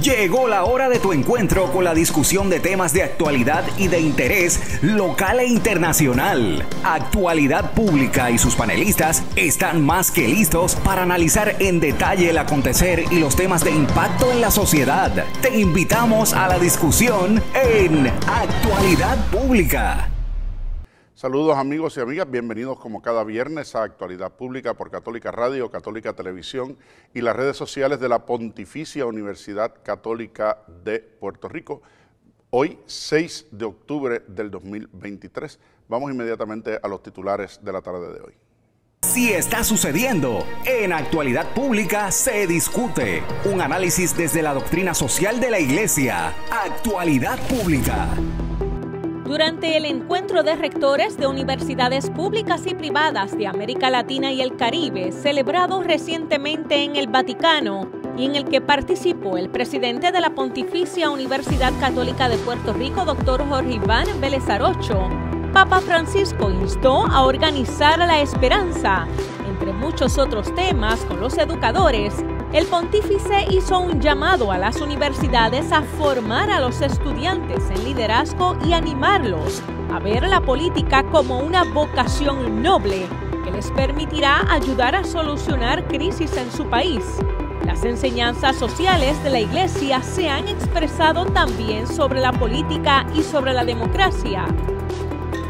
Llegó la hora de tu encuentro con la discusión de temas de actualidad y de interés local e internacional. Actualidad Pública y sus panelistas están más que listos para analizar en detalle el acontecer y los temas de impacto en la sociedad. Te invitamos a la discusión en Actualidad Pública. Saludos amigos y amigas, bienvenidos como cada viernes a Actualidad Pública por Católica Radio, Católica Televisión y las redes sociales de la Pontificia Universidad Católica de Puerto Rico. Hoy, 6 de octubre del 2023. Vamos inmediatamente a los titulares de la tarde de hoy. Si está sucediendo, en Actualidad Pública se discute. Un análisis desde la doctrina social de la Iglesia. Actualidad Pública. Durante el encuentro de rectores de universidades públicas y privadas de América Latina y el Caribe, celebrado recientemente en el Vaticano, y en el que participó el presidente de la Pontificia Universidad Católica de Puerto Rico, Dr. Jorge Iván Vélez Arocho, Papa Francisco instó a organizar la esperanza. Entre muchos otros temas, con los educadores, el pontífice hizo un llamado a las universidades a formar a los estudiantes en liderazgo y animarlos a ver la política como una vocación noble que les permitirá ayudar a solucionar crisis en su país. Las enseñanzas sociales de la Iglesia se han expresado también sobre la política y sobre la democracia.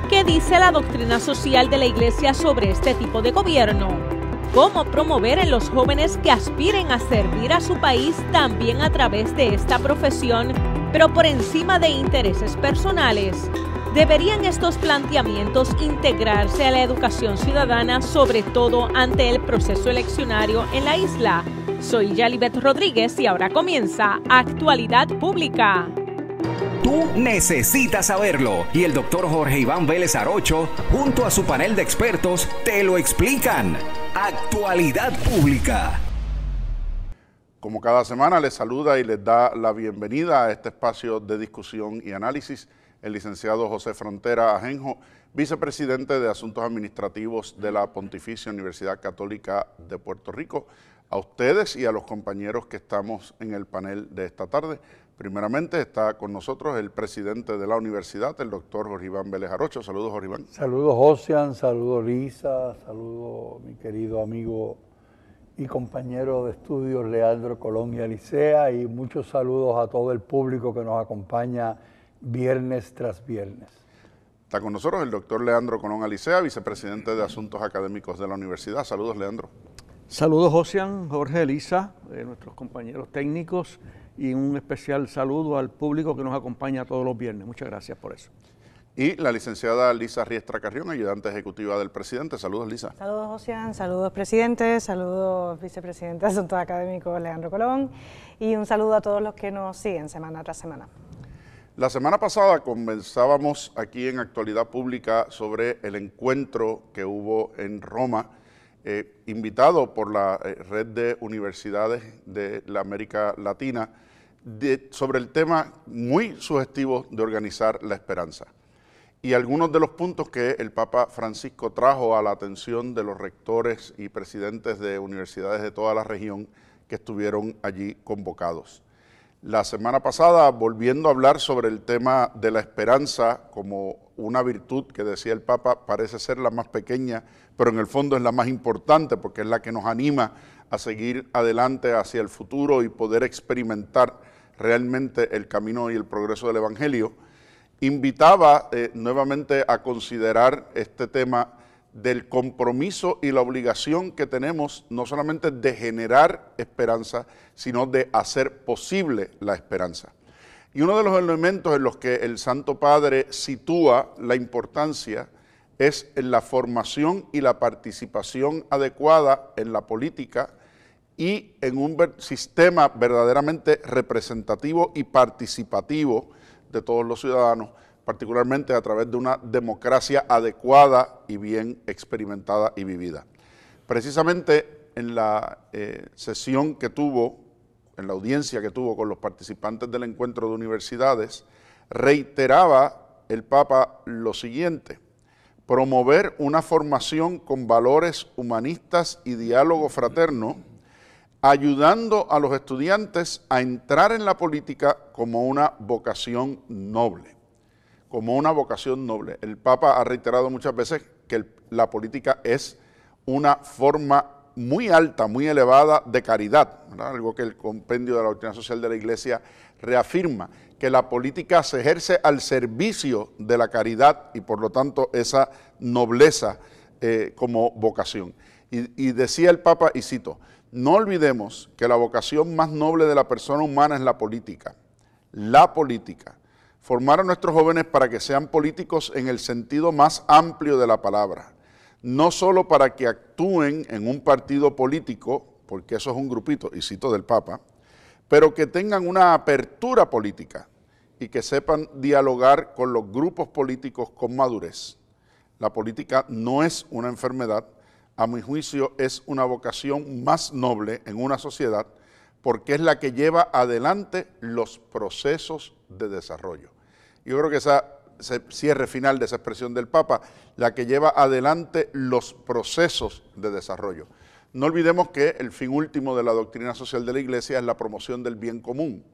¿Qué dice la doctrina social de la Iglesia sobre este tipo de gobierno? ¿Cómo promover en los jóvenes que aspiren a servir a su país también a través de esta profesión, pero por encima de intereses personales? ¿Deberían estos planteamientos integrarse a la educación ciudadana, sobre todo ante el proceso eleccionario en la isla? Soy Yalibet Rodríguez y ahora comienza Actualidad Pública. Tú necesitas saberlo y el Dr. Jorge Iván Vélez Arocho, junto a su panel de expertos, te lo explican. Actualidad Pública. Como cada semana les saluda y les da la bienvenida a este espacio de discusión y análisis el licenciado José Frontera Ajenjo, vicepresidente de Asuntos Administrativos de la Pontificia Universidad Católica de Puerto Rico. A ustedes y a los compañeros que estamos en el panel de esta tarde. Primeramente está con nosotros el presidente de la universidad, el doctor Jorge Iván Vélez Arocho. Saludos, Jorge Iván. Saludos, Josian, saludos, Lisa, saludos, mi querido amigo y compañero de estudios, Leandro Colón y Alicea, y muchos saludos a todo el público que nos acompaña viernes tras viernes. Está con nosotros el doctor Leandro Colón Alicea, vicepresidente de Asuntos Académicos de la universidad. Saludos, Leandro. Saludos, Josian, Jorge, Elisa, nuestros compañeros técnicos, y un especial saludo al público que nos acompaña todos los viernes. Muchas gracias por eso. Y la licenciada Lisa Riestra Carrión, ayudante ejecutiva del presidente. Saludos, Lisa. Saludos, Josian, saludos, presidente, saludos, vicepresidente de Asuntos Académicos, Leandro Colón, y un saludo a todos los que nos siguen semana tras semana. La semana pasada conversábamos aquí en Actualidad Pública sobre el encuentro que hubo en Roma, invitado por la red de universidades de la América Latina, sobre el tema muy sugestivo de organizar la esperanza. Y algunos de los puntos que el Papa Francisco trajo a la atención de los rectores y presidentes de universidades de toda la región que estuvieron allí convocados. La semana pasada, volviendo a hablar sobre el tema de la esperanza como una virtud que decía el Papa, parece ser la más pequeña, pero en el fondo es la más importante porque es la que nos anima a seguir adelante hacia el futuro y poder experimentar realmente el camino y el progreso del Evangelio. Invitaba nuevamente a considerar este tema del compromiso y la obligación que tenemos no solamente de generar esperanza, sino de hacer posible la esperanza. Y uno de los elementos en los que el Santo Padre sitúa la importancia es en la formación y la participación adecuada en la política y en un sistema verdaderamente representativo y participativo de todos los ciudadanos, particularmente a través de una democracia adecuada y bien experimentada y vivida. Precisamente en la sesión que tuvo, en la audiencia que tuvo con los participantes del encuentro de universidades, reiteraba el Papa lo siguiente: promover una formación con valores humanistas y diálogo fraterno ayudando a los estudiantes a entrar en la política como una vocación noble, como una vocación noble. El Papa ha reiterado muchas veces que la política es una forma muy alta, muy elevada de caridad, ¿verdad? Algo que el compendio de la doctrina social de la Iglesia reafirma, que la política se ejerce al servicio de la caridad y por lo tanto esa nobleza como vocación. Y decía el Papa, y cito, no olvidemos que la vocación más noble de la persona humana es la política. La política. Formar a nuestros jóvenes para que sean políticos en el sentido más amplio de la palabra. No solo para que actúen en un partido político, porque eso es un grupito, y cito del Papa, pero que tengan una apertura política y que sepan dialogar con los grupos políticos con madurez. La política no es una enfermedad, a mi juicio es una vocación más noble en una sociedad porque es la que lleva adelante los procesos de desarrollo. Yo creo que ese cierre final de esa expresión del Papa, la que lleva adelante los procesos de desarrollo. No olvidemos que el fin último de la doctrina social de la Iglesia es la promoción del bien común,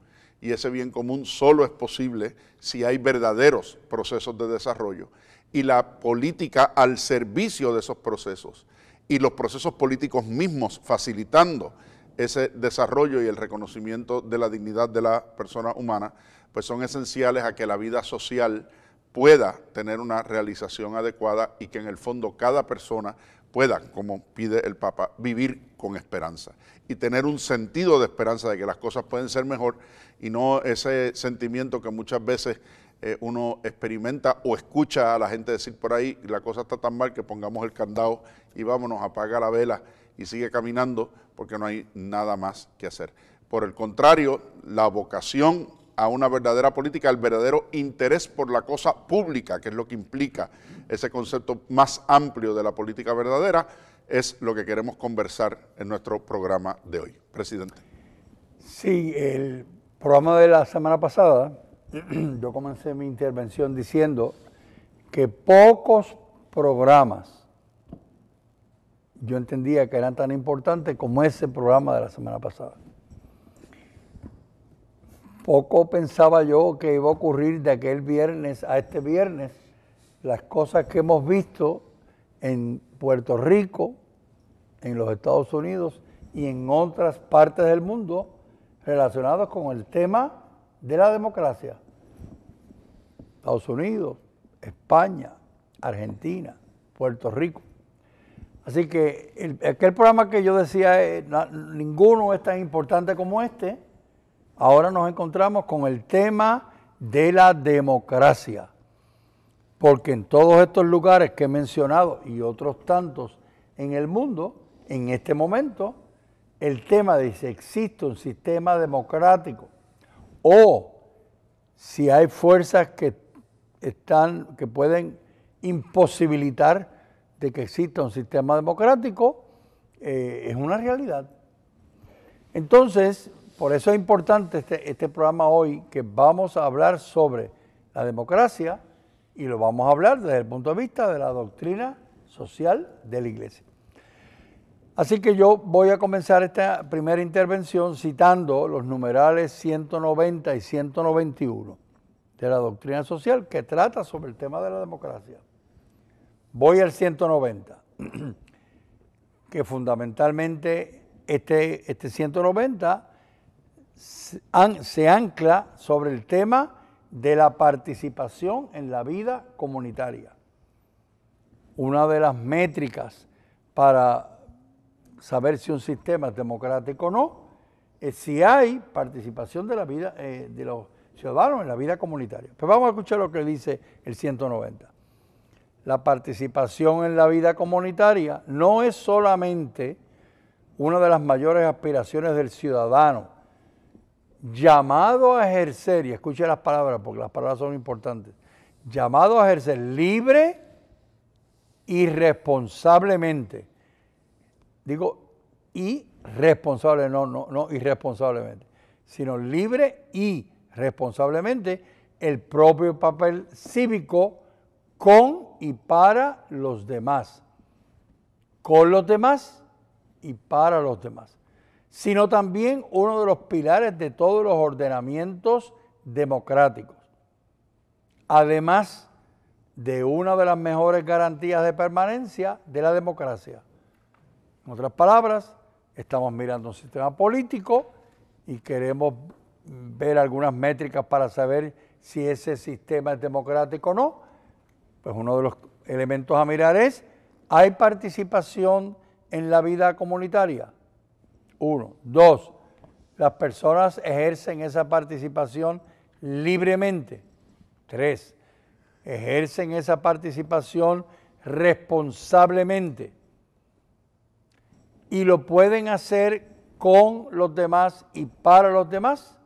y ese bien común solo es posible si hay verdaderos procesos de desarrollo, y la política al servicio de esos procesos, y los procesos políticos mismos facilitando ese desarrollo y el reconocimiento de la dignidad de la persona humana, pues son esenciales a que la vida social pueda tener una realización adecuada y que en el fondo cada persona pueda, como pide el Papa, vivir con esperanza y tener un sentido de esperanza de que las cosas pueden ser mejor y no ese sentimiento que muchas veces uno experimenta o escucha a la gente decir por ahí, la cosa está tan mal que pongamos el candado y vámonos, apaga la vela y sigue caminando porque no hay nada más que hacer. Por el contrario, la vocación a una verdadera política, el verdadero interés por la cosa pública, que es lo que implica ese concepto más amplio de la política verdadera, es lo que queremos conversar en nuestro programa de hoy. Presidente. Sí, el programa de la semana pasada, yo comencé mi intervención diciendo que pocos programas yo entendía que eran tan importantes como ese programa de la semana pasada. Poco pensaba yo que iba a ocurrir de aquel viernes a este viernes las cosas que hemos visto en Puerto Rico, en los Estados Unidos y en otras partes del mundo relacionados con el tema de la democracia. Estados Unidos, España, Argentina, Puerto Rico. Así que aquel programa que yo decía, ninguno es tan importante como este, ahora nos encontramos con el tema de la democracia. Porque en todos estos lugares que he mencionado y otros tantos en el mundo, en este momento, el tema de si existe un sistema democrático o si hay fuerzas que pueden imposibilitar de que exista un sistema democrático, es una realidad. Entonces, por eso es importante este programa hoy, que vamos a hablar sobre la democracia y lo vamos a hablar desde el punto de vista de la doctrina social de la Iglesia. Así que yo voy a comenzar esta primera intervención citando los numerales 190 y 191 de la doctrina social que trata sobre el tema de la democracia. Voy al 190, que fundamentalmente este 190 se ancla sobre el tema de la participación en la vida comunitaria. Una de las métricas para saber si un sistema es democrático o no es si hay participación de la vida de los ciudadanos en la vida comunitaria. Pues vamos a escuchar lo que dice el 190. La participación en la vida comunitaria no es solamente una de las mayores aspiraciones del ciudadano, llamado a ejercer, y escuche las palabras porque las palabras son importantes, llamado a ejercer libre y responsablemente. Digo, y responsable, no irresponsablemente, sino libre y responsablemente el propio papel cívico con y para los demás, con los demás y para los demás. sino también uno de los pilares de todos los ordenamientos democráticos, además de una de las mejores garantías de permanencia de la democracia. En otras palabras, estamos mirando un sistema político y queremos ver algunas métricas para saber si ese sistema es democrático o no. Pues uno de los elementos a mirar es, ¿hay participación en la vida comunitaria? 1. 2. Las personas ejercen esa participación libremente. 3. Ejercen esa participación responsablemente. Y lo pueden hacer con los demás y para los demás.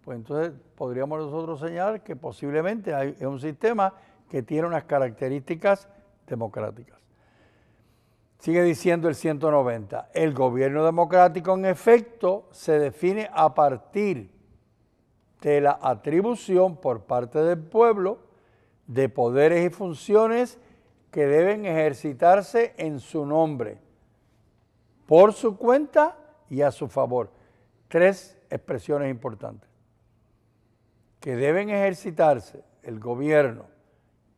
Pues entonces podríamos nosotros señalar que posiblemente es un sistema que tiene unas características democráticas. Sigue diciendo el 190, el gobierno democrático en efecto se define a partir de la atribución por parte del pueblo de poderes y funciones que deben ejercitarse en su nombre, por su cuenta y a su favor. 3 expresiones importantes. Que deben ejercitarse el gobierno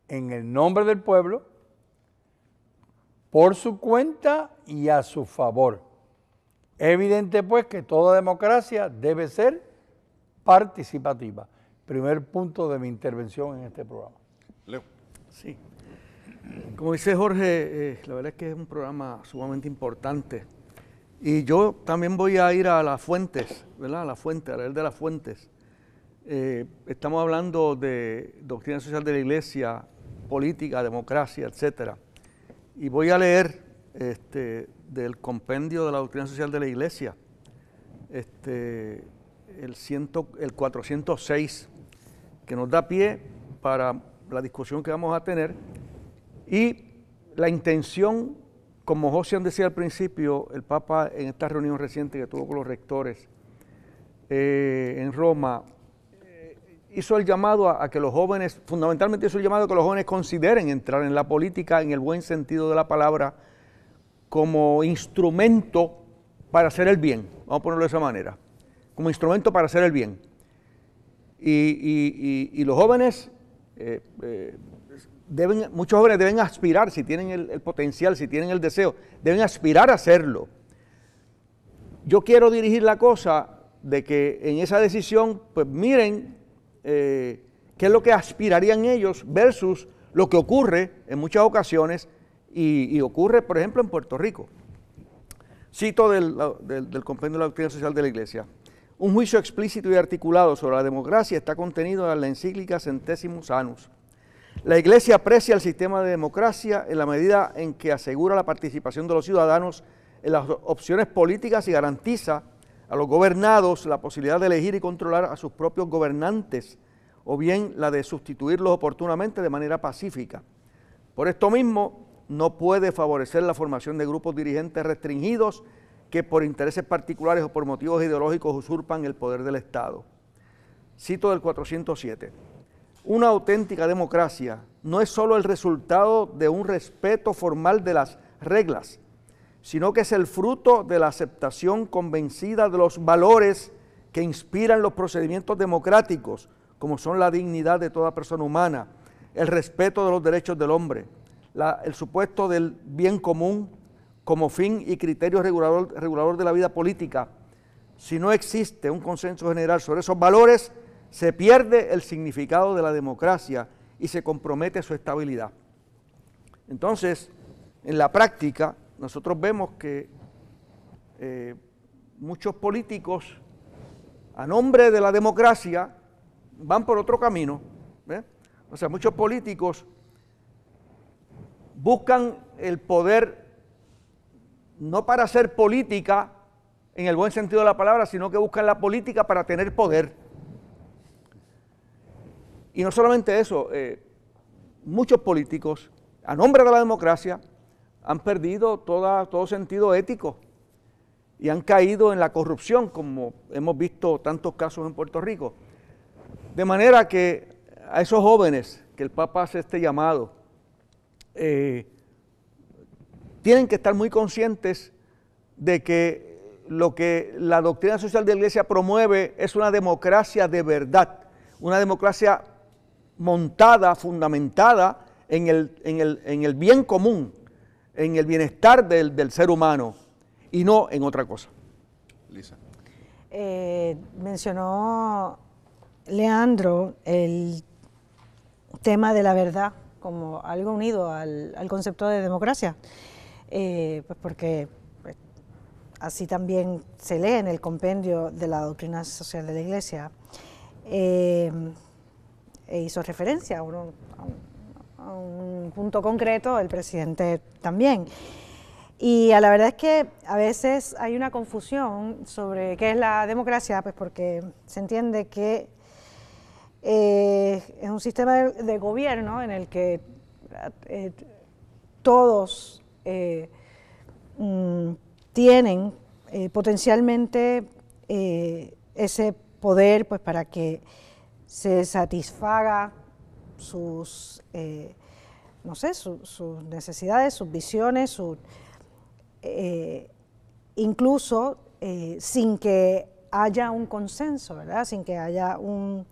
en el nombre del pueblo, por su cuenta y a su favor. Es evidente pues que toda democracia debe ser participativa. Primer punto de mi intervención en este programa. Leo. Sí. Como dice Jorge, la verdad es que es un programa sumamente importante. Y yo también voy a ir a las fuentes, ¿verdad? A la fuente, a leer de las fuentes. Estamos hablando de doctrina social de la Iglesia, política, democracia, etcétera. Y voy a leer del compendio de la doctrina social de la Iglesia, el 406, que nos da pie para la discusión que vamos a tener. Y la intención, como Josian decía al principio, el Papa en esta reunión reciente que tuvo con los rectores en Roma, hizo el llamado a que los jóvenes, fundamentalmente hizo el llamado a que los jóvenes consideren entrar en la política en el buen sentido de la palabra como instrumento para hacer el bien, vamos a ponerlo de esa manera, como instrumento para hacer el bien. Y los jóvenes, muchos jóvenes deben aspirar, si tienen el potencial, si tienen el deseo, deben aspirar a hacerlo. Yo quiero dirigir la cosa de que en esa decisión, pues miren, qué es lo que aspirarían ellos versus lo que ocurre en muchas ocasiones y ocurre, por ejemplo, en Puerto Rico. Cito del compendio de la doctrina social de la Iglesia. Un juicio explícito y articulado sobre la democracia está contenido en la encíclica Centesimus Annus. La Iglesia aprecia el sistema de democracia en la medida en que asegura la participación de los ciudadanos en las opciones políticas y garantiza a los gobernados la posibilidad de elegir y controlar a sus propios gobernantes, o bien la de sustituirlos oportunamente de manera pacífica. Por esto mismo, no puede favorecer la formación de grupos dirigentes restringidos que por intereses particulares o por motivos ideológicos usurpan el poder del Estado. Cito del 407. Una auténtica democracia no es solo el resultado de un respeto formal de las reglas, sino que es el fruto de la aceptación convencida de los valores que inspiran los procedimientos democráticos, como son la dignidad de toda persona humana, el respeto de los derechos del hombre, el supuesto del bien común como fin y criterio regulador de la vida política. Si no existe un consenso general sobre esos valores, se pierde el significado de la democracia y se compromete su estabilidad. Entonces, en la práctica, nosotros vemos que muchos políticos, a nombre de la democracia, van por otro camino. O sea, muchos políticos buscan el poder no para hacer política en el buen sentido de la palabra, sino que buscan la política para tener poder. Y no solamente eso, muchos políticos, a nombre de la democracia, han perdido todo sentido ético y han caído en la corrupción, como hemos visto tantos casos en Puerto Rico. De manera que a esos jóvenes que el Papa hace este llamado, tienen que estar muy conscientes de que lo que la doctrina social de la Iglesia promueve es una democracia de verdad, una democracia montada, fundamentada en el bien común, en el bienestar del ser humano y no en otra cosa. Lisa. Mencionó Leandro el tema de la verdad como algo unido al concepto de democracia, pues porque pues, así también se lee en el compendio de la doctrina social de la Iglesia. Hizo referencia a un punto concreto, el presidente también. Y a la verdad es que a veces hay una confusión sobre qué es la democracia, pues porque se entiende que es un sistema de gobierno en el que todos tienen potencialmente ese poder pues para que se satisfaga sus, no sé, sus necesidades, sus visiones, incluso sin que haya un consenso, ¿verdad? Sin que haya un...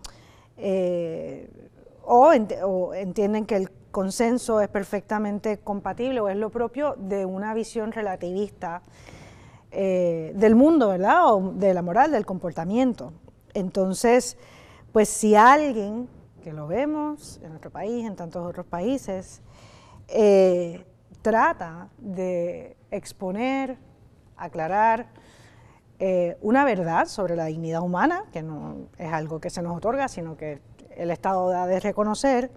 o entienden que el consenso es perfectamente compatible o es lo propio de una visión relativista del mundo, ¿verdad? O de la moral, del comportamiento. Entonces, pues si alguien, que lo vemos en nuestro país, en tantos otros países, trata de exponer, aclarar una verdad sobre la dignidad humana, que no es algo que se nos otorga, sino que el Estado da de reconocer,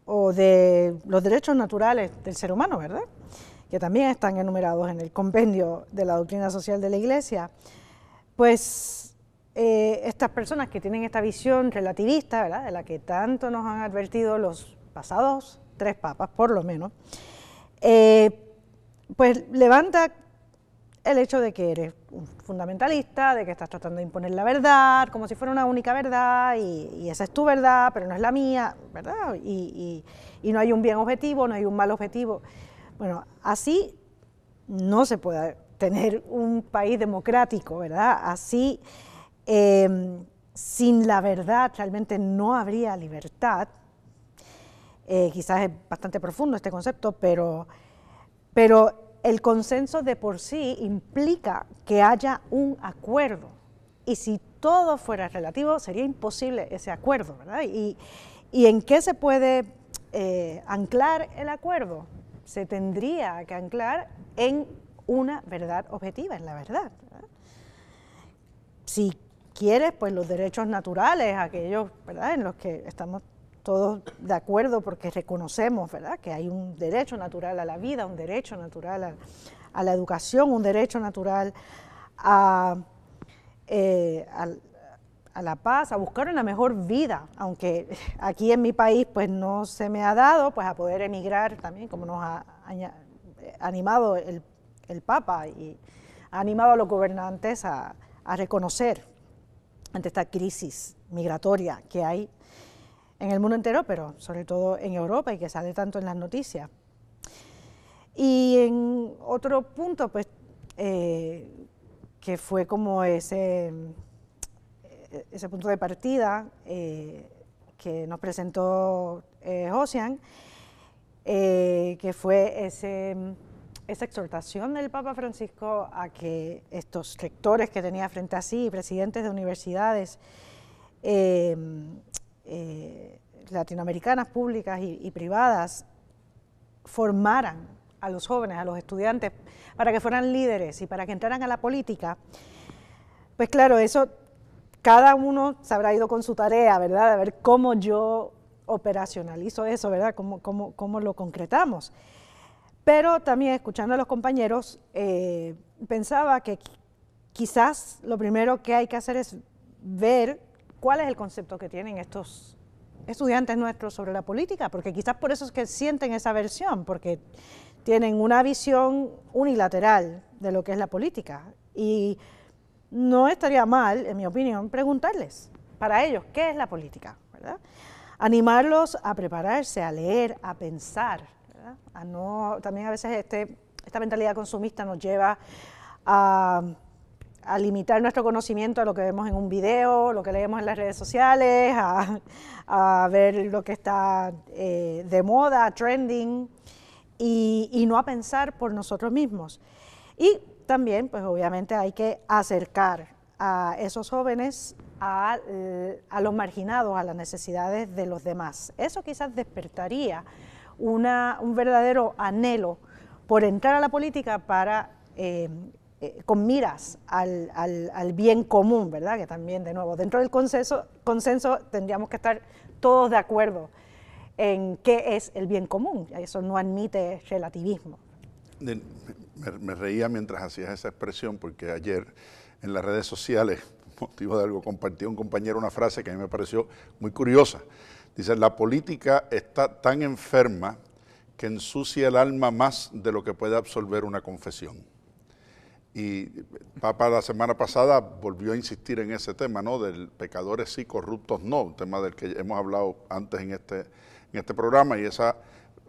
o de los derechos naturales del ser humano, ¿verdad?, que también están enumerados en el compendio de la doctrina social de la Iglesia, pues estas personas que tienen esta visión relativista, ¿verdad?, de la que tanto nos han advertido los pasados 3 papas, por lo menos, pues levanta el hecho de que eres un fundamentalista, de que estás tratando de imponer la verdad, como si fuera una única verdad, y esa es tu verdad, pero no es la mía, ¿verdad? Y no hay un bien objetivo, no hay un mal objetivo. Bueno, así no se puede tener un país democrático, ¿verdad? Así, sin la verdad realmente no habría libertad. Quizás es bastante profundo este concepto, pero el consenso de por sí implica que haya un acuerdo, y si todo fuera relativo sería imposible ese acuerdo, ¿verdad? ¿Y en qué se puede anclar el acuerdo? Se tendría que anclar en una verdad objetiva, en la verdad, ¿verdad? Si quieres, pues los derechos naturales, aquellos, ¿verdad?, en los que estamos todos de acuerdo porque reconocemos, ¿verdad?, que hay un derecho natural a la vida, un derecho natural a la educación, un derecho natural a la paz, a buscar una mejor vida, aunque aquí en mi país pues no se me ha dado pues a poder emigrar también, como nos ha animado el Papa, y ha animado a los gobernantes a reconocer ante esta crisis migratoria que hay en el mundo entero, pero sobre todo en Europa, y que sale tanto en las noticias. Y en otro punto, pues, que fue como ese punto de partida que nos presentó Josian, que fue esa exhortación del Papa Francisco a que estos rectores que tenía frente a sí, presidentes de universidades latinoamericanas, públicas y privadas, formaran a los jóvenes, a los estudiantes, para que fueran líderes y para que entraran a la política. Pues claro, eso cada uno se habrá ido con su tarea, ¿verdad?, de ver cómo yo operacionalizo eso, ¿verdad?, cómo lo concretamos. Pero también, escuchando a los compañeros, pensaba que quizás lo primero que hay que hacer es ver cuál es el concepto que tienen estos estudiantes nuestros sobre la política, porque quizás por eso es que sienten esa aversión, porque tienen una visión unilateral de lo que es la política. Y no estaría mal, en mi opinión, preguntarles para ellos qué es la política, ¿verdad? Animarlos a prepararse, a leer, a pensar, ¿verdad? También a veces esta mentalidad consumista nos lleva a limitar nuestro conocimiento a lo que vemos en un video, lo que leemos en las redes sociales, a ver lo que está de moda, trending, y no a pensar por nosotros mismos. Y también, pues obviamente hay que acercar a esos jóvenes a los marginados, a las necesidades de los demás. Eso quizás despertaría un verdadero anhelo por entrar a la política para con miras al bien común, ¿verdad? Que también, de nuevo, dentro del consenso tendríamos que estar todos de acuerdo en qué es el bien común. Eso no admite relativismo. Me reía mientras hacías esa expresión, porque ayer en las redes sociales, motivo de algo, compartió un compañero una frase que a mí me pareció muy curiosa. Dice: la política está tan enferma que ensucia el alma más de lo que puede absorber una confesión. Y Papa la semana pasada volvió a insistir en ese tema, ¿no? Del pecadores sí, corruptos no, un tema del que hemos hablado antes en este programa, y esa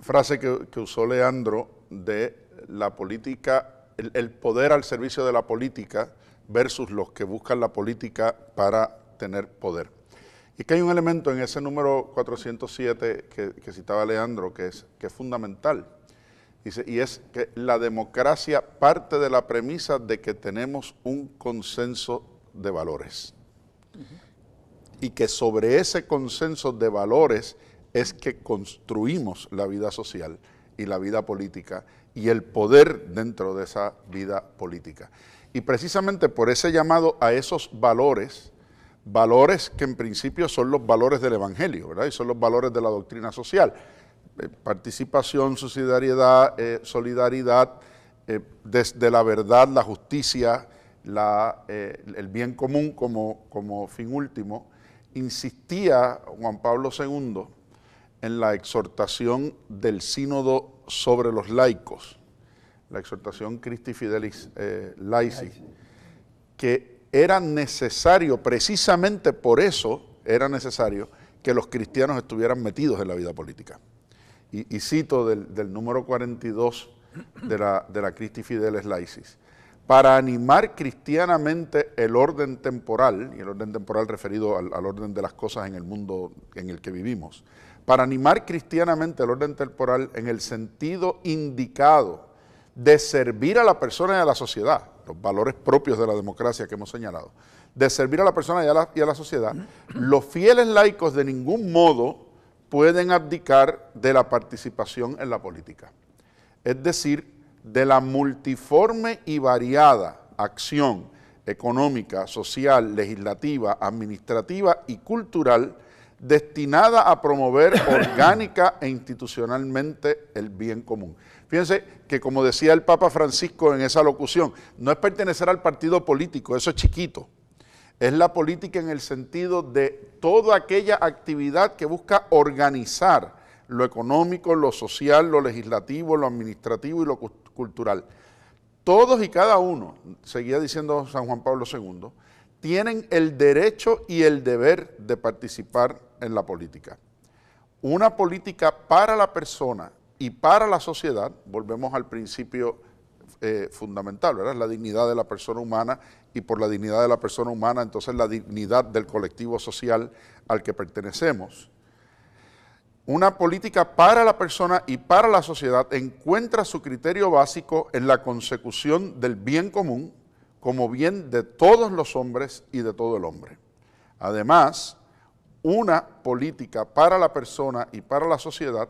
frase que usó Leandro de la política, el poder al servicio de la política versus los que buscan la política para tener poder. Y que hay un elemento en ese número 407 que citaba Leandro que es fundamental. Dice, y es que la democracia parte de la premisa de que tenemos un consenso de valores. Y que sobre ese consenso de valores es que construimos la vida social y la vida política y el poder dentro de esa vida política. Y precisamente por ese llamado a esos valores, valores que en principio son los valores del Evangelio, ¿verdad? Y son los valores de la doctrina social. Participación, subsidiariedad, solidaridad, desde la verdad, la justicia, el bien común como fin último. Insistía Juan Pablo II en la exhortación del sínodo sobre los laicos, la exhortación Christi Fidelis Laici, que era necesario, precisamente por eso era necesario que los cristianos estuvieran metidos en la vida política. Y cito del número 42 de la Christi Fidelis Laici: para animar cristianamente el orden temporal, y el orden temporal referido al orden de las cosas en el mundo en el que vivimos, para animar cristianamente el orden temporal en el sentido indicado de servir a la persona y a la sociedad, los valores propios de la democracia que hemos señalado, de servir a la persona y a la sociedad, los fieles laicos de ningún modo pueden abdicar de la participación en la política. Es decir, de la multiforme y variada acción económica, social, legislativa, administrativa y cultural destinada a promover orgánica e institucionalmente el bien común. Fíjense que, como decía el Papa Francisco en esa locución, no es pertenecer al partido político, eso es chiquito. Es la política en el sentido de toda aquella actividad que busca organizar lo económico, lo social, lo legislativo, lo administrativo y lo cultural. Todos y cada uno, seguía diciendo San Juan Pablo II, tienen el derecho y el deber de participar en la política. Una política para la persona y para la sociedad, volvemos al principio fundamental, ¿verdad? La dignidad de la persona humana, y por la dignidad de la persona humana, entonces la dignidad del colectivo social al que pertenecemos. Una política para la persona y para la sociedad encuentra su criterio básico en la consecución del bien común como bien de todos los hombres y de todo el hombre. Además, una política para la persona y para la sociedad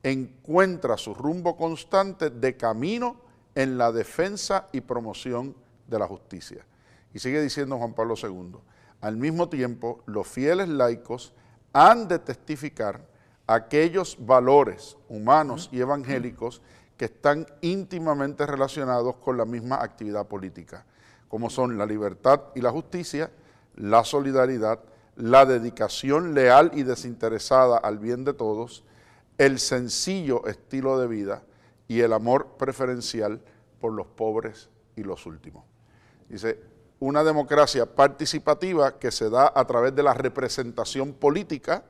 encuentra su rumbo constante de camino en la defensa y promoción de la justicia. Y sigue diciendo Juan Pablo II, al mismo tiempo, los fieles laicos han de testificar aquellos valores humanos y evangélicos que están íntimamente relacionados con la misma actividad política, como son la libertad y la justicia, la solidaridad, la dedicación leal y desinteresada al bien de todos, el sencillo estilo de vida y el amor preferencial por los pobres y los últimos. Dice, una democracia participativa que se da a través de la representación política,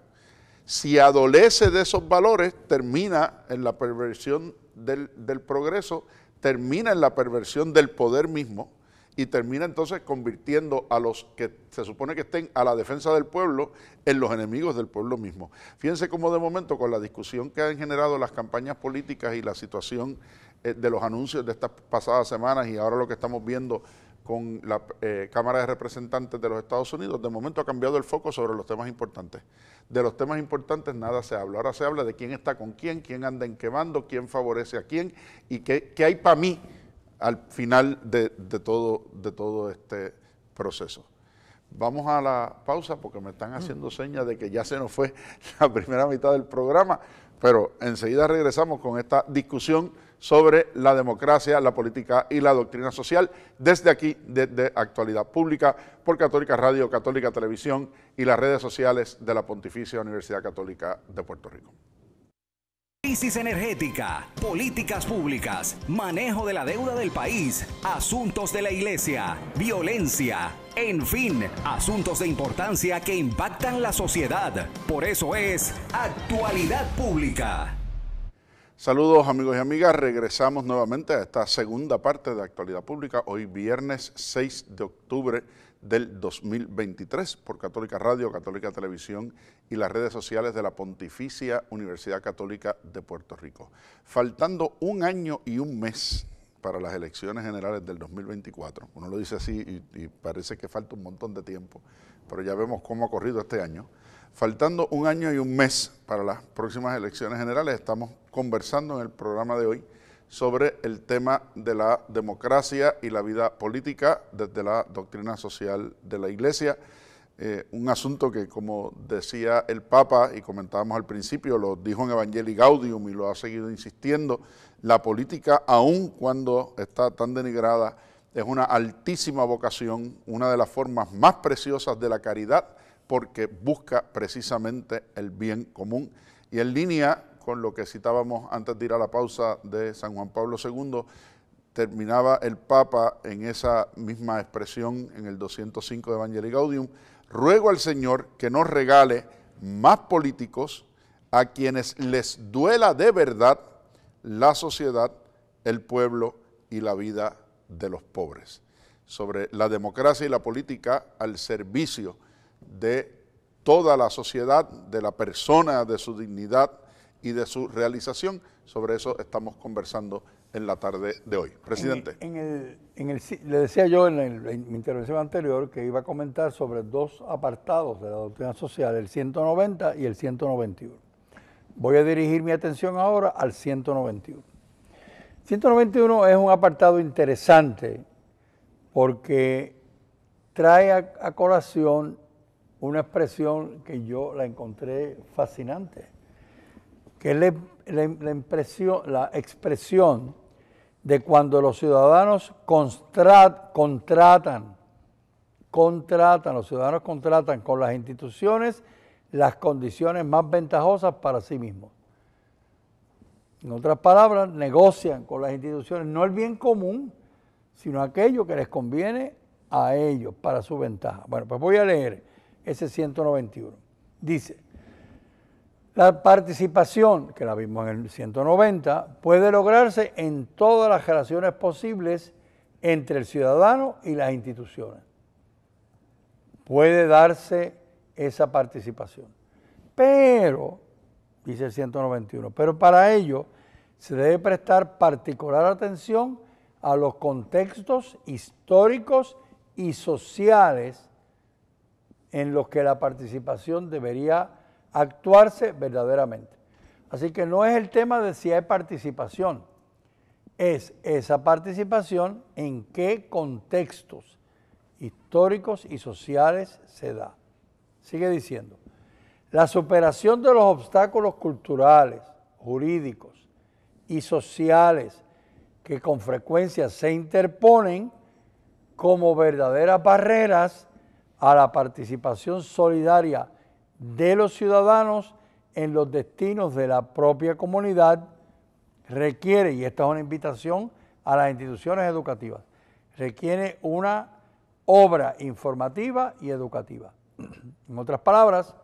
si adolece de esos valores, termina en la perversión del progreso, termina en la perversión del poder mismo y termina entonces convirtiendo a los que se supone que estén a la defensa del pueblo en los enemigos del pueblo mismo. Fíjense cómo de momento, con la discusión que han generado las campañas políticas y la situación de los anuncios de estas pasadas semanas y ahora lo que estamos viendo con la Cámara de Representantes de los Estados Unidos, de momento ha cambiado el foco sobre los temas importantes. De los temas importantes nada se habla. Ahora se habla de quién está con quién anda en qué bando, quién favorece a quién y qué hay para mí al final de todo este proceso. Vamos a la pausa porque me están haciendo señas de que ya se nos fue la primera mitad del programa, pero enseguida regresamos con esta discusión sobre la democracia, la política y la doctrina social, desde aquí, desde Actualidad Pública, por Católica Radio, Católica Televisión y las redes sociales de la Pontificia Universidad Católica de Puerto Rico. Crisis energética, políticas públicas, manejo de la deuda del país, asuntos de la iglesia, violencia, en fin, asuntos de importancia que impactan la sociedad. Por eso es Actualidad Pública. Saludos amigos y amigas, regresamos nuevamente a esta segunda parte de Actualidad Pública, hoy viernes 6 de octubre del 2023 por Católica Radio, Católica Televisión y las redes sociales de la Pontificia Universidad Católica de Puerto Rico. Faltando un año y un mes para las elecciones generales del 2024, uno lo dice así y parece que falta un montón de tiempo, pero ya vemos cómo ha corrido este año. Faltando un año y un mes para las próximas elecciones generales, estamos conversando en el programa de hoy sobre el tema de la democracia y la vida política desde la doctrina social de la Iglesia, un asunto que, como decía el Papa y comentábamos al principio, lo dijo en Evangelii Gaudium y lo ha seguido insistiendo, la política, aun cuando está tan denigrada, es una altísima vocación, una de las formas más preciosas de la caridad, porque busca precisamente el bien común. Y en línea con lo que citábamos antes de ir a la pausa de San Juan Pablo II, terminaba el Papa en esa misma expresión en el 205 de Evangelii Gaudium: ruego al Señor que nos regale más políticos a quienes les duela de verdad la sociedad, el pueblo y la vida de los pobres. Sobre la democracia y la política al servicio de toda la sociedad, de la persona, de su dignidad y de su realización. Sobre eso estamos conversando en la tarde de hoy. Presidente. Le decía yo en mi intervención anterior que iba a comentar sobre dos apartados de la doctrina social, el 190 y el 191. Voy a dirigir mi atención ahora al 191. 191 es un apartado interesante porque trae a colación una expresión que yo la encontré fascinante, que es la expresión de cuando los ciudadanos contratan con las instituciones las condiciones más ventajosas para sí mismos. En otras palabras, negocian con las instituciones no el bien común, sino aquello que les conviene a ellos para su ventaja. Bueno, pues voy a leer ese 191. Dice: la participación, que la vimos en el 190, puede lograrse en todas las relaciones posibles entre el ciudadano y las instituciones. Puede darse esa participación. Pero, dice el 191, pero para ello se debe prestar particular atención a los contextos históricos y sociales en los que la participación debería actuarse verdaderamente. Así que no es el tema de si hay participación, es esa participación en qué contextos históricos y sociales se da. Sigue diciendo: la superación de los obstáculos culturales, jurídicos y sociales que con frecuencia se interponen como verdaderas barreras a la participación solidaria de los ciudadanos en los destinos de la propia comunidad requiere, y esta es una invitación a las instituciones educativas, requiere una obra informativa y educativa. En otras palabras,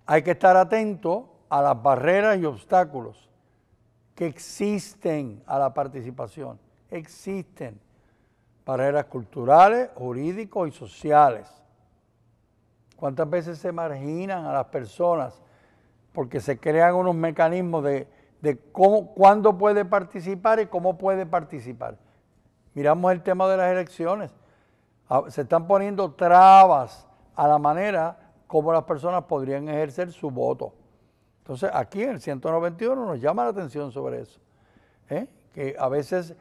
hay que estar atento a las barreras y obstáculos que existen a la participación. Existen barreras culturales, jurídicas y sociales. ¿Cuántas veces se marginan a las personas porque se crean unos mecanismos de cuándo puede participar y cómo puede participar? Miramos el tema de las elecciones. Se están poniendo trabas a la manera como las personas podrían ejercer su voto. Entonces, aquí en el 191 nos llama la atención sobre eso, que a veces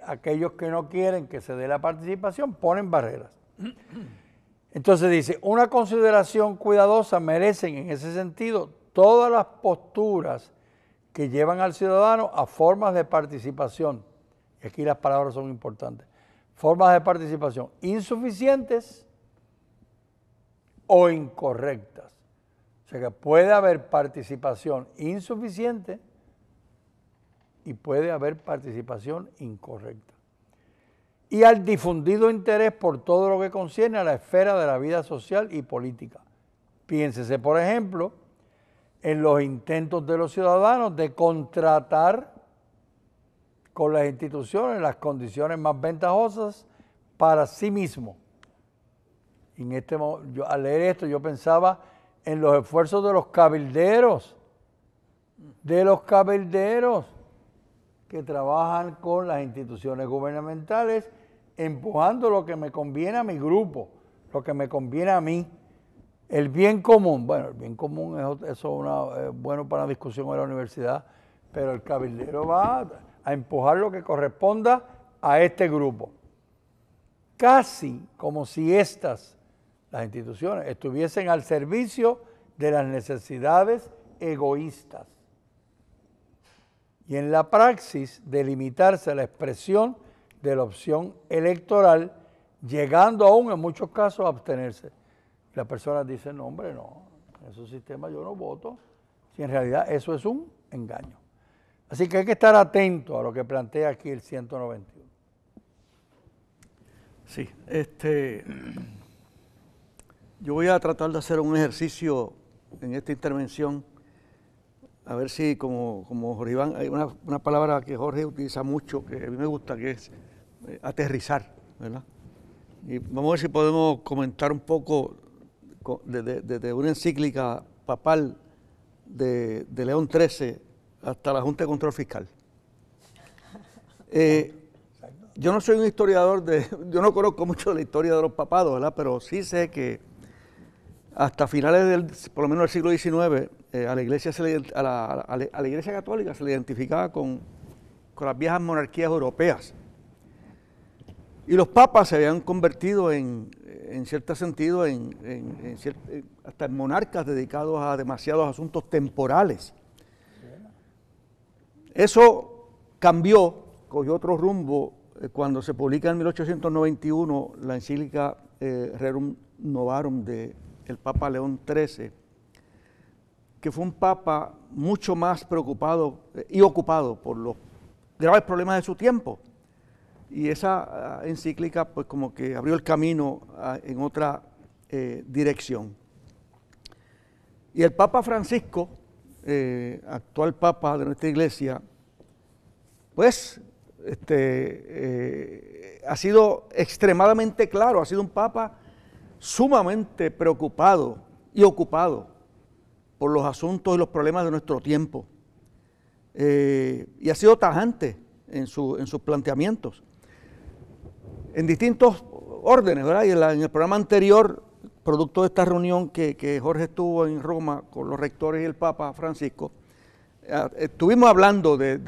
aquellos que no quieren que se dé la participación ponen barreras. Entonces dice, una consideración cuidadosa merecen en ese sentido todas las posturas que llevan al ciudadano a formas de participación. Y aquí las palabras son importantes. Formas de participación insuficientes o incorrectas. O sea que puede haber participación insuficiente y puede haber participación incorrecta. Y al difundido interés por todo lo que concierne a la esfera de la vida social y política. Piénsese, por ejemplo, en los intentos de los ciudadanos de contratar con las instituciones las condiciones más ventajosas para sí mismo. Y al leer esto yo pensaba en los esfuerzos de los cabilderos que trabajan con las instituciones gubernamentales, empujando lo que me conviene a mi grupo, lo que me conviene a mí, el bien común. Bueno, el bien común eso es bueno para la discusión en la universidad, pero el cabildero va a empujar lo que corresponda a este grupo. Casi como si las instituciones, estuviesen al servicio de las necesidades egoístas. Y en la praxis de limitarse a la expresión de la opción electoral, llegando aún en muchos casos a abstenerse. Las personas dicen, no hombre, no, en esos sistemas yo no voto, si en realidad eso es un engaño. Así que hay que estar atento a lo que plantea aquí el 191. Sí, yo voy a tratar de hacer un ejercicio en esta intervención, a ver si como Jorge Iván, hay una palabra que Jorge utiliza mucho, que a mí me gusta, que es aterrizar, ¿verdad? Y vamos a ver si podemos comentar un poco desde una encíclica papal de León XIII hasta la Junta de Control Fiscal. Yo no soy un historiador, yo no conozco mucho de la historia de los papados, ¿verdad? Pero sí sé que hasta finales por lo menos del siglo XIX, a la Iglesia Católica se le identificaba con las viejas monarquías europeas. Y los papas se habían convertido en cierto sentido hasta en monarcas dedicados a demasiados asuntos temporales. Eso cambió, cogió otro rumbo cuando se publica en 1891 la encíclica Rerum Novarum del Papa León XIII, que fue un papa mucho más preocupado y ocupado por los graves problemas de su tiempo. Y esa encíclica pues como que abrió el camino en otra dirección. Y el Papa Francisco, actual Papa de nuestra Iglesia, pues ha sido extremadamente claro, ha sido un Papa sumamente preocupado y ocupado por los asuntos y los problemas de nuestro tiempo. Y ha sido tajante en sus planteamientos. En distintos órdenes, ¿verdad? Y en el programa anterior, producto de esta reunión que Jorge estuvo en Roma con los rectores y el Papa Francisco, estuvimos hablando de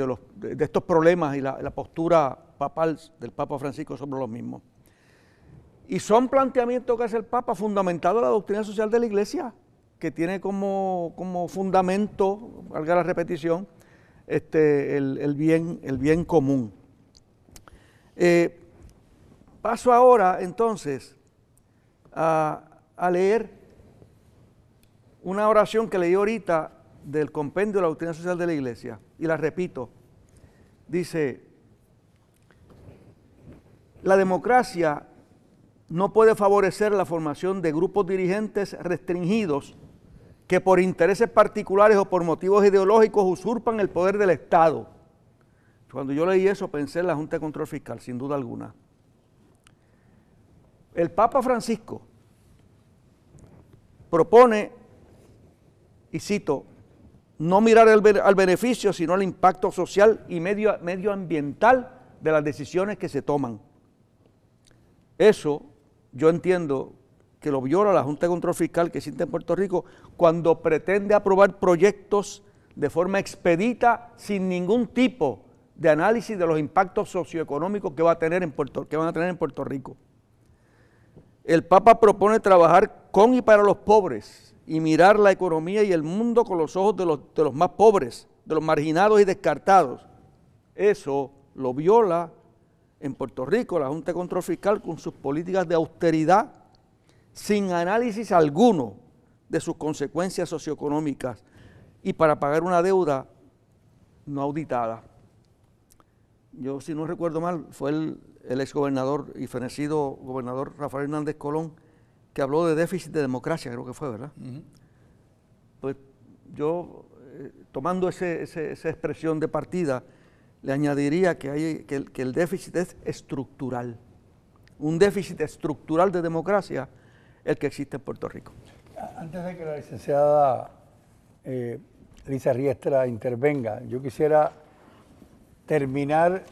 estos problemas y la postura papal del Papa Francisco sobre los mismos. Y son planteamientos que hace el Papa fundamentado en la doctrina social de la Iglesia, que tiene como fundamento, valga la repetición, el bien común. Paso ahora entonces a leer una oración que leí ahorita del compendio de la doctrina social de la Iglesia, y la repito. Dice: la democracia no puede favorecer la formación de grupos dirigentes restringidos que por intereses particulares o por motivos ideológicos usurpan el poder del Estado. Cuando yo leí eso pensé en la Junta de Control Fiscal, sin duda alguna. El Papa Francisco propone, y cito, no mirar al beneficio, sino al impacto social y medioambiental de las decisiones que se toman. Eso yo entiendo que lo viola la Junta de Control Fiscal que existe en Puerto Rico cuando pretende aprobar proyectos de forma expedita sin ningún tipo de análisis de los impactos socioeconómicos que van a tener en Puerto Rico. El Papa propone trabajar con y para los pobres y mirar la economía y el mundo con los ojos de los más pobres, de los marginados y descartados. Eso lo viola en Puerto Rico la Junta de Control Fiscal con sus políticas de austeridad, sin análisis alguno de sus consecuencias socioeconómicas y para pagar una deuda no auditada. Yo, si no recuerdo mal, fue el exgobernador y fenecido gobernador Rafael Hernández Colón que habló de déficit de democracia, creo que fue, ¿verdad? Pues yo, tomando esa expresión de partida, le añadiría que el déficit es estructural. Un déficit estructural de democracia el que existe en Puerto Rico. Antes de que la licenciada Lisa Riestra intervenga, yo quisiera terminar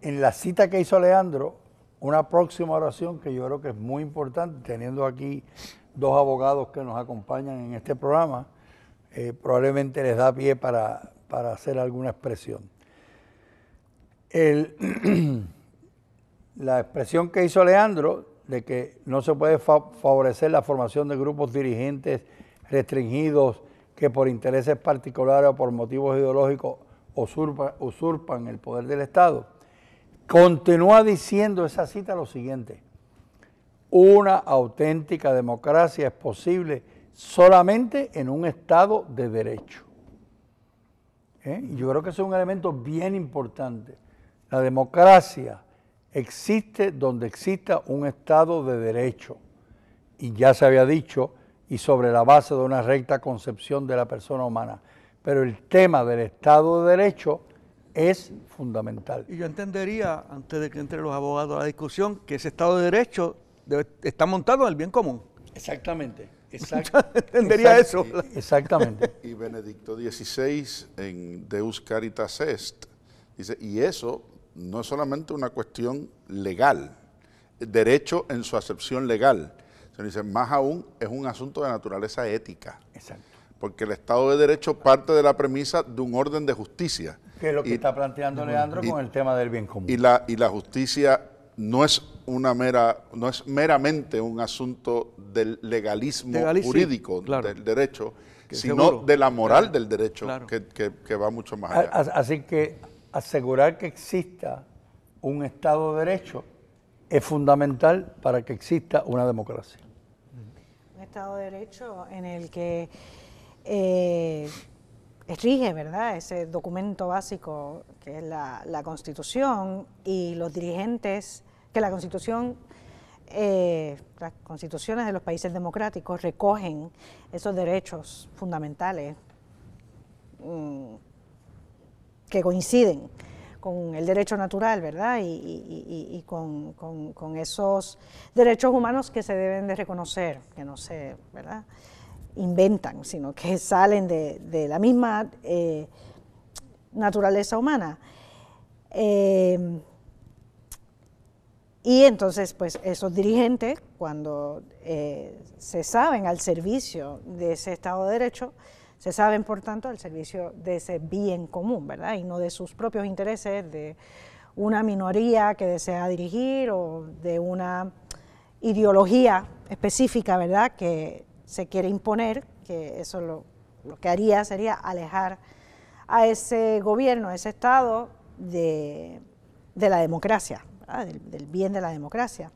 en la cita que hizo Leandro, una próxima oración que yo creo que es muy importante, teniendo aquí dos abogados que nos acompañan en este programa, probablemente les da pie para hacer alguna expresión. La expresión que hizo Leandro de que no se puede favorecer la formación de grupos dirigentes restringidos que por intereses particulares o por motivos ideológicos usurpan el poder del Estado. Continúa diciendo esa cita lo siguiente: una auténtica democracia es posible solamente en un Estado de derecho. Y yo creo que eso es un elemento bien importante. La democracia existe donde exista un Estado de derecho, y ya se había dicho, y sobre la base de una recta concepción de la persona humana. Pero el tema del Estado de Derecho es fundamental. Y yo entendería, antes de que entren los abogados a la discusión, que ese Estado de Derecho está montado en el bien común. Exactamente. Entendería eso. Exactamente. Y Benedicto XVI en Deus Caritas Est dice, y eso no es solamente una cuestión legal, derecho en su acepción legal, sino dice, más aún es un asunto de naturaleza ética. Exacto. Porque el Estado de Derecho parte de la premisa de un orden de justicia. Que es lo que está planteando Leandro con el tema del bien común. Y la justicia no es meramente un asunto del legalismo jurídico, claro, del derecho, sino seguro, de la moral, claro, del derecho, claro, que va mucho más allá. Así que asegurar que exista un Estado de Derecho es fundamental para que exista una democracia. Un Estado de Derecho en el que rige, ¿verdad?, ese documento básico que es la Constitución, y los dirigentes, que la Constitución, las constituciones de los países democráticos recogen esos derechos fundamentales que coinciden con el derecho natural, ¿verdad?, y con esos derechos humanos que se deben de reconocer, que no se, ¿verdad?, inventan, sino que salen de la misma naturaleza humana. Y entonces, pues, esos dirigentes, cuando se saben al servicio de ese Estado de Derecho, se saben, por tanto, al servicio de ese bien común, ¿verdad?, y no de sus propios intereses, de una minoría que desea dirigir o de una ideología específica, ¿verdad?, que se quiere imponer, que eso lo que haría sería alejar a ese gobierno, a ese Estado de la democracia, del bien de la democracia.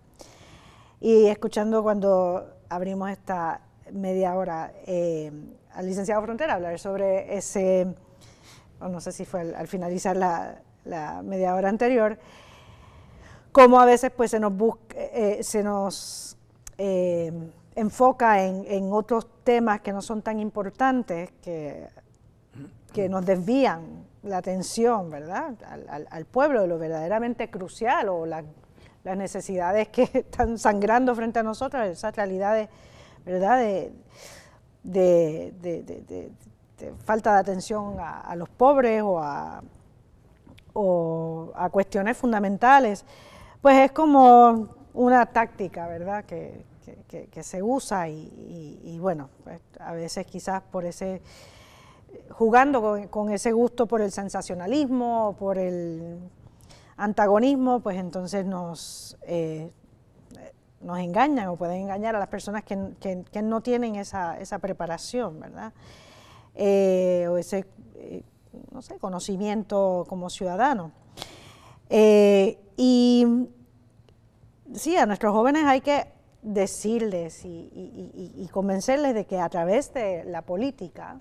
Y escuchando cuando abrimos esta media hora al licenciado Frontera hablar sobre ese, no sé si fue al finalizar la media hora anterior, cómo a veces pues se nos enfoca en otros temas que no son tan importantes, que nos desvían la atención, ¿verdad?, al pueblo de lo verdaderamente crucial o las necesidades que están sangrando frente a nosotros, esas realidades, ¿verdad?, de falta de atención a los pobres o a cuestiones fundamentales. Pues es como una táctica, ¿verdad?, que se usa y bueno, pues a veces quizás por ese, jugando con ese gusto por el sensacionalismo, por el antagonismo, pues entonces nos engañan o pueden engañar a las personas que no tienen esa preparación, ¿verdad?, o ese, no sé, conocimiento como ciudadano. Y sí, a nuestros jóvenes hay que decirles y convencerles de que a través de la política,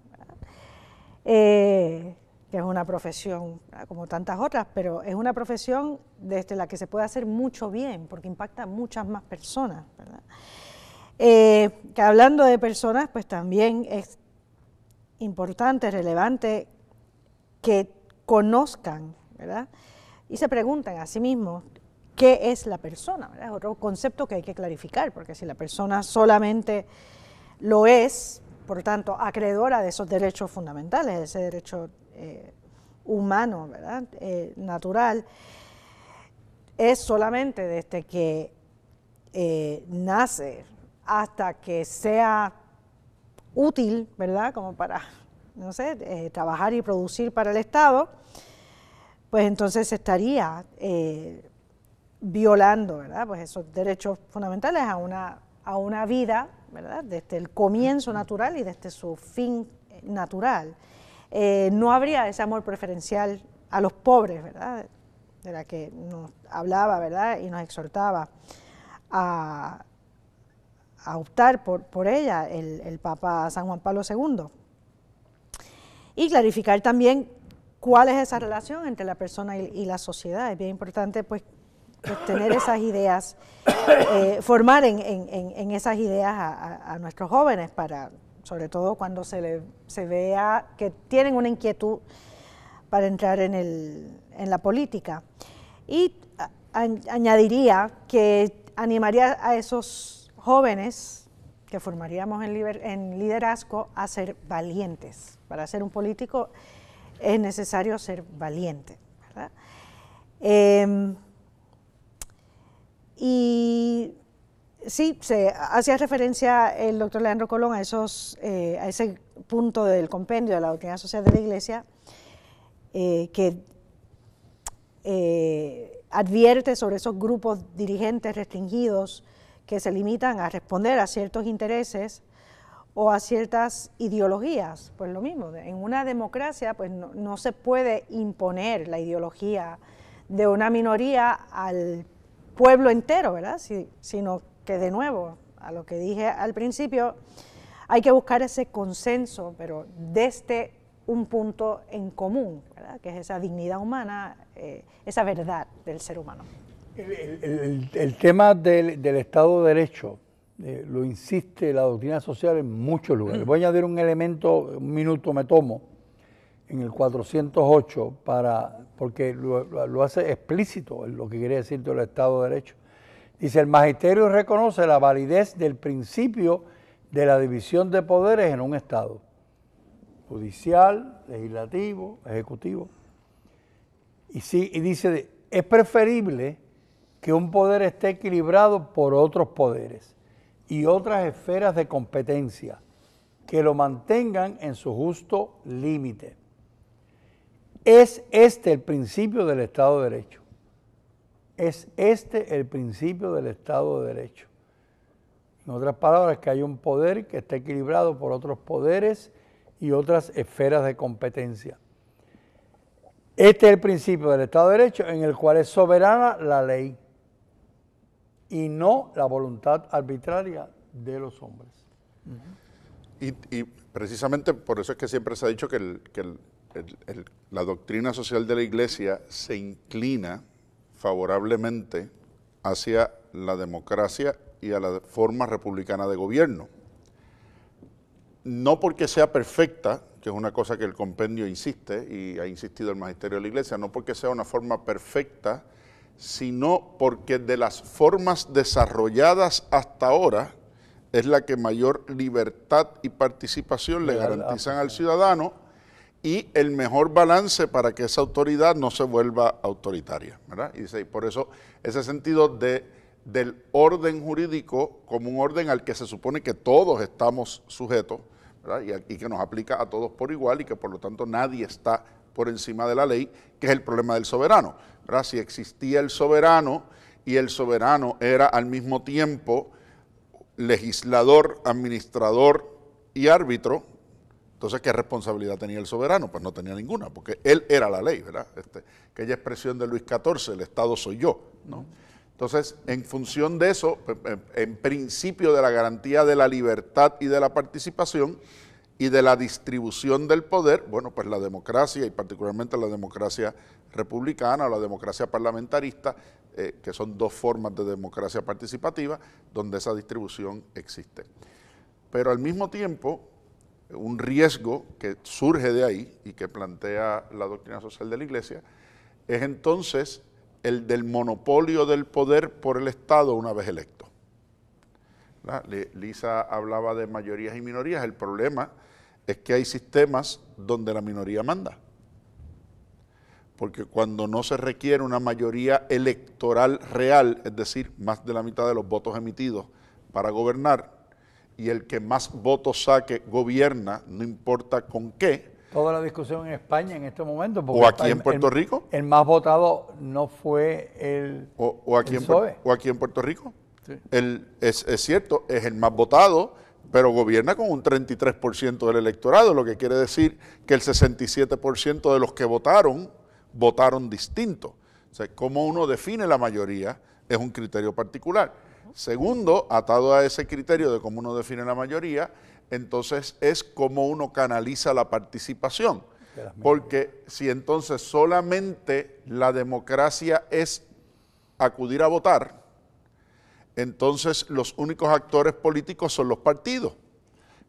que es una profesión, ¿verdad?, como tantas otras, pero es una profesión desde la que se puede hacer mucho bien, porque impacta a muchas más personas, ¿verdad? Que hablando de personas, pues también es importante, relevante que conozcan, ¿verdad?, y se pregunten a sí mismos qué es la persona, ¿verdad? Es otro concepto que hay que clarificar, porque si la persona solamente lo es, por tanto, acreedora de esos derechos fundamentales, ese derecho humano, ¿verdad?, natural, es solamente desde que nace hasta que sea útil, ¿verdad?, como para, no sé, trabajar y producir para el Estado, pues entonces se estaría violando, ¿verdad?, pues esos derechos fundamentales a una vida, ¿verdad?, desde el comienzo natural y desde su fin natural. No habría ese amor preferencial a los pobres, ¿verdad?, de la que nos hablaba, ¿verdad?, y nos exhortaba a optar por ella el Papa San Juan Pablo II. Y clarificar también cuál es esa relación entre la persona y la sociedad. Es bien importante, pues tener esas ideas, formar en esas ideas a nuestros jóvenes, para, sobre todo cuando se vea que tienen una inquietud para entrar en la política. Y añadiría que animaría a esos jóvenes que formaríamos en liderazgo a ser valientes. Para ser un político es necesario ser valiente, ¿verdad? Y sí, se hacía referencia el doctor Leandro Colón a ese punto del compendio de la doctrina social de la Iglesia, que advierte sobre esos grupos dirigentes restringidos que se limitan a responder a ciertos intereses o a ciertas ideologías. Pues lo mismo, en una democracia pues no se puede imponer la ideología de una minoría al pueblo entero, ¿verdad?, sino que, de nuevo, a lo que dije al principio, hay que buscar ese consenso, pero desde un punto en común, ¿verdad?, que es esa dignidad humana, esa verdad del ser humano. El tema del Estado de Derecho lo insiste la doctrina social en muchos lugares. Voy a añadir un elemento, un minuto me tomo, en el 408, porque lo hace explícito en lo que quiere decir del Estado de Derecho. Dice: el magisterio reconoce la validez del principio de la división de poderes en un Estado: judicial, legislativo, ejecutivo. Y dice, es preferible que un poder esté equilibrado por otros poderes y otras esferas de competencia que lo mantengan en su justo límite. Es este el principio del Estado de Derecho. Es este el principio del Estado de Derecho. En otras palabras, que hay un poder que está equilibrado por otros poderes y otras esferas de competencia. Este es el principio del Estado de Derecho, en el cual es soberana la ley y no la voluntad arbitraria de los hombres. Y precisamente por eso es que siempre se ha dicho que la doctrina social de la Iglesia se inclina favorablemente hacia la democracia y a la forma republicana de gobierno. No porque sea perfecta, que es una cosa que el compendio insiste y ha insistido el magisterio de la Iglesia, no porque sea una forma perfecta, sino porque de las formas desarrolladas hasta ahora es la que mayor libertad y participación le garantizan al ciudadano y el mejor balance para que esa autoridad no se vuelva autoritaria, ¿verdad? Y por eso ese sentido del orden jurídico como un orden al que se supone que todos estamos sujetos, ¿verdad? Y que nos aplica a todos por igual y que por lo tanto nadie está por encima de la ley, que es el problema del soberano, ¿verdad? Si existía el soberano y el soberano era al mismo tiempo legislador, administrador y árbitro, entonces, ¿qué responsabilidad tenía el soberano? Pues no tenía ninguna, porque él era la ley, ¿verdad? Aquella expresión de Luis XIV, el Estado soy yo, ¿no? Entonces, en función de eso, en principio de la garantía de la libertad y de la participación y de la distribución del poder, bueno, pues la democracia y particularmente la democracia republicana o la democracia parlamentarista, que son dos formas de democracia participativa, donde esa distribución existe. Pero al mismo tiempo, un riesgo que surge de ahí y que plantea la doctrina social de la Iglesia es entonces el del monopolio del poder por el Estado una vez electo. Lisa hablaba de mayorías y minorías. El problema es que hay sistemas donde la minoría manda. Porque cuando no se requiere una mayoría electoral real, es decir, más de la mitad de los votos emitidos para gobernar, y el que más votos saque gobierna, no importa con qué. Toda la discusión en España en este momento. O aquí en Puerto Rico. El más votado no fue el PSOE. O aquí en Puerto Rico. Sí. Es cierto, es el más votado, pero gobierna con un 33% del electorado, lo que quiere decir que el 67% de los que votaron distinto. O sea, cómo uno define la mayoría es un criterio particular. Segundo, atado a ese criterio de cómo uno define la mayoría, entonces es cómo uno canaliza la participación. Porque si entonces solamente la democracia es acudir a votar, entonces los únicos actores políticos son los partidos,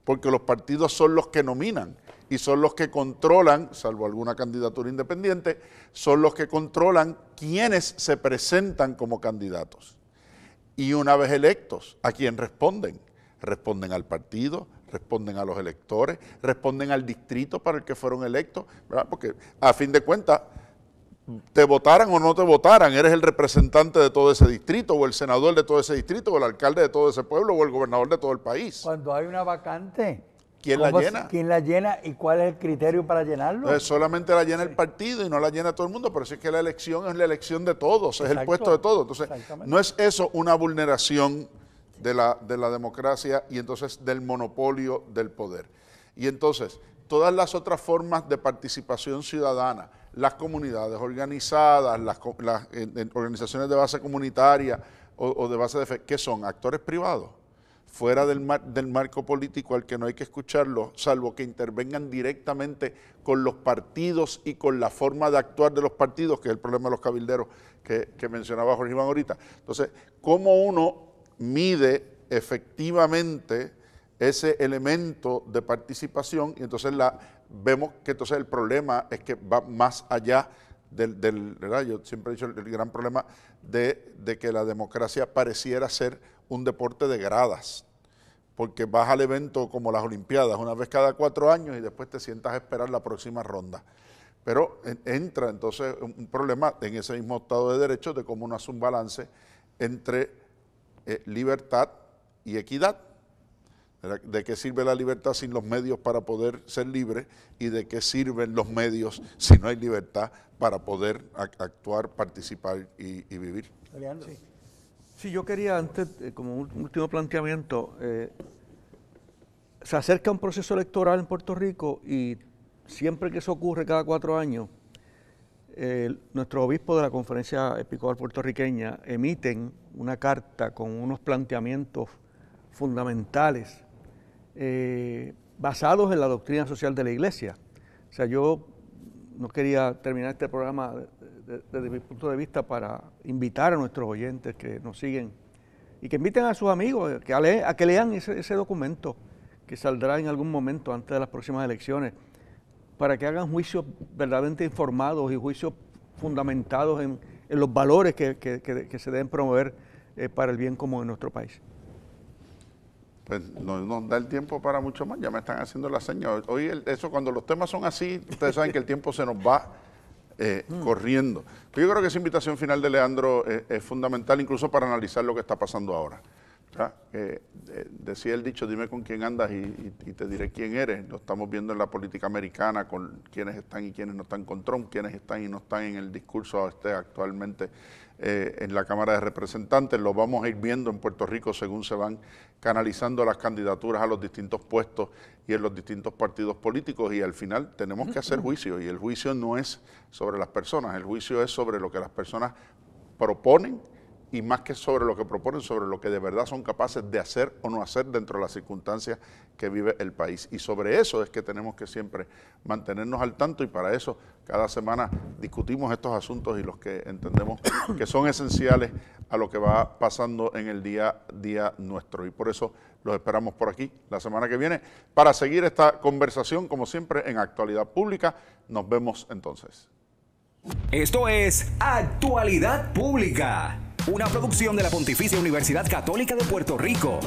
porque los partidos son los que nominan y son los que controlan, salvo alguna candidatura independiente, son los que controlan quiénes se presentan como candidatos. Y una vez electos, ¿a quién responden? Responden al partido, responden a los electores, responden al distrito para el que fueron electos, ¿verdad? Porque a fin de cuentas, te votaran o no te votaran, eres el representante de todo ese distrito, o el senador de todo ese distrito, o el alcalde de todo ese pueblo, o el gobernador de todo el país. Cuando hay una vacante, ¿quién la llena? ¿Quién la llena y cuál es el criterio para llenarlo? Entonces, solamente la llena el partido y no la llena todo el mundo, pero sí es que la elección es la elección de todos, es el puesto de todos. Entonces, no es eso una vulneración de la democracia y entonces del monopolio del poder. Y entonces, todas las otras formas de participación ciudadana, las comunidades organizadas, las organizaciones de base comunitaria o de base de fe, ¿qué son? Actores privados, fuera del marco político al que no hay que escucharlo, salvo que intervengan directamente con los partidos y con la forma de actuar de los partidos, que es el problema de los cabilderos que mencionaba Jorge Iván ahorita. Entonces, ¿cómo uno mide efectivamente ese elemento de participación? Y entonces vemos que entonces el problema es que va más allá ¿verdad? Yo siempre he dicho el gran problema de que la democracia pareciera ser un deporte de gradas, porque vas al evento como las Olimpiadas una vez cada 4 años y después te sientas a esperar la próxima ronda. Pero entra entonces un problema en ese mismo Estado de Derecho de cómo uno hace un balance entre libertad y equidad. ¿De qué sirve la libertad sin los medios para poder ser libre? ¿Y de qué sirven los medios si no hay libertad para poder actuar, participar y vivir? Sí, yo quería antes, como un último planteamiento, se acerca un proceso electoral en Puerto Rico y siempre que eso ocurre cada 4 años, nuestros obispos de la Conferencia Episcopal Puertorriqueña emiten una carta con unos planteamientos fundamentales basados en la doctrina social de la Iglesia. O sea, yo no quería terminar este programa desde mi punto de vista para invitar a nuestros oyentes que nos siguen y que inviten a sus amigos a que lean ese documento que saldrá en algún momento antes de las próximas elecciones, para que hagan juicios verdaderamente informados y juicios fundamentados en los valores que se deben promover para el bien común en nuestro país. Pues no nos da el tiempo para mucho más, ya me están haciendo la seña. Hoy eso, cuando los temas son así, ustedes saben que el tiempo se nos va corriendo. Pero yo creo que esa invitación final de Leandro es fundamental, incluso para analizar lo que está pasando ahora. Decía el dicho, dime con quién andas y te diré quién eres. Lo estamos viendo en la política americana, con quienes están y quienes no están con Trump, quienes están y no están en el discurso actualmente en la Cámara de Representantes. Lo vamos a ir viendo en Puerto Rico según se van canalizando las candidaturas a los distintos puestos y en los distintos partidos políticos, y al final tenemos que hacer juicio, y el juicio no es sobre las personas, el juicio es sobre lo que las personas proponen, y más que sobre lo que proponen, sobre lo que de verdad son capaces de hacer o no hacer dentro de las circunstancias que vive el país. Y sobre eso es que tenemos que siempre mantenernos al tanto, y para eso cada semana discutimos estos asuntos y los que entendemos que son esenciales a lo que va pasando en el día a día nuestro. Y por eso los esperamos por aquí la semana que viene para seguir esta conversación, como siempre, en Actualidad Pública. Nos vemos entonces. Esto es Actualidad Pública, una producción de la Pontificia Universidad Católica de Puerto Rico.